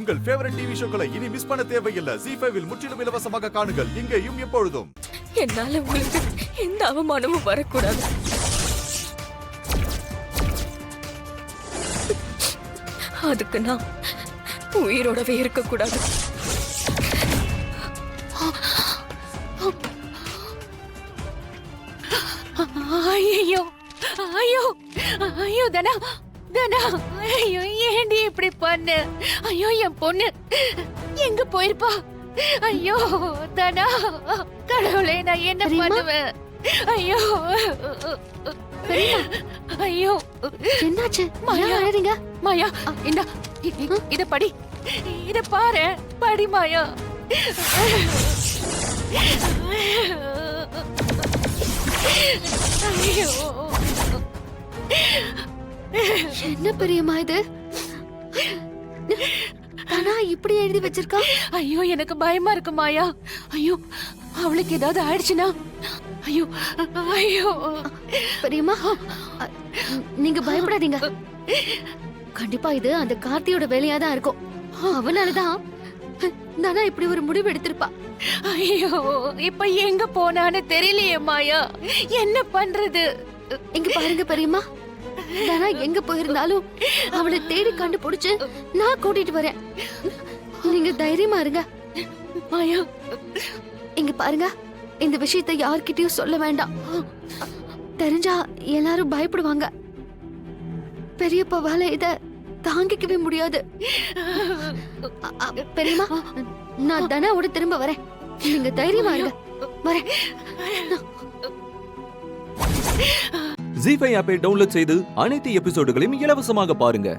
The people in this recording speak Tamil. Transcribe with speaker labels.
Speaker 1: உங்கள் ஃபேவரட் டிவி ஷோக்களை இனி மிஸ் பண்ண தேவையில்லை. ZEE5 இல் முற்றிலும் இலவசமாக காணுங்கள். இங்கேயும் எப்பொழுதும்.
Speaker 2: என்னால உங்களுக்கு எந்த அவமானமும் வரக்கூடாது. அதுக்கு நான் உயிரோடவே இருக்கக்கூடாது.
Speaker 3: ஐயோ ஐயோ ஐயோ தனா தனா, ஐயோ ஏண்டி இப்படி பண்ணு? ஐயோ என் பொண்ணு எங்க போயிருப்பா? ஐயோ தனா, கடவுளே நான் என்ன பண்ணுவேன்? ஐயோ ஐயோ
Speaker 4: என்னாச்சு?
Speaker 3: மாயா
Speaker 4: அழறீங்க?
Speaker 3: மாயா இந்த இத படி, இத பாரு, படி மாயா. ஐயோ
Speaker 4: என்ன பெரியம்மா இது? ஆனா இப்படி எழுதி வச்சிருக்கா?
Speaker 3: ஐயோ எனக்கு பயமா இருக்கு மாயா. ஐயோ அவளுக்கு ஏதாவது ஆயிடுச்சுனா? ஐயோ ஐயோ
Speaker 4: பெரியம்மா, நீங்க பயப்படாதீங்க. கண்டிப்பா இது அந்த கார்த்தியோட வேலையா தான் இருக்கும். அவனாலதான் நானா இப்படி ஒரு முடிவு எடுத்திருப்பா.
Speaker 3: ஐயோ இப்ப எங்க போனான்னு தெரியலையே மாயா, என்ன பண்றது?
Speaker 4: இங்க பாருங்க பெரியம்மா, நானா எங்க போயிருந்தாலும் அவளை தேடி கண்டுபிடிச்சு நான் கூட்டிட்டு வரேன். நீங்க தைரியமா இருங்க.
Speaker 3: மாயா
Speaker 4: இங்க பாருங்க, இந்த விஷயத்தை யார்கிட்டயும் சொல்ல வேண்டாம். தெரிஞ்சா எல்லாரும் பயப்படுவாங்க. பெரியப்பாவால இத தாங்கிக்கவே முடியாது. பெரியம்மா, நான் தனாவோட திரும்ப வரேன். நீங்க தைரியமா இருங்க. வரேன்.
Speaker 5: ZEE5 ஆப்பை டவுன்லோட் செய்து அனைத்து எபிசோடுகளையும் இலவசமாக பாருங்க.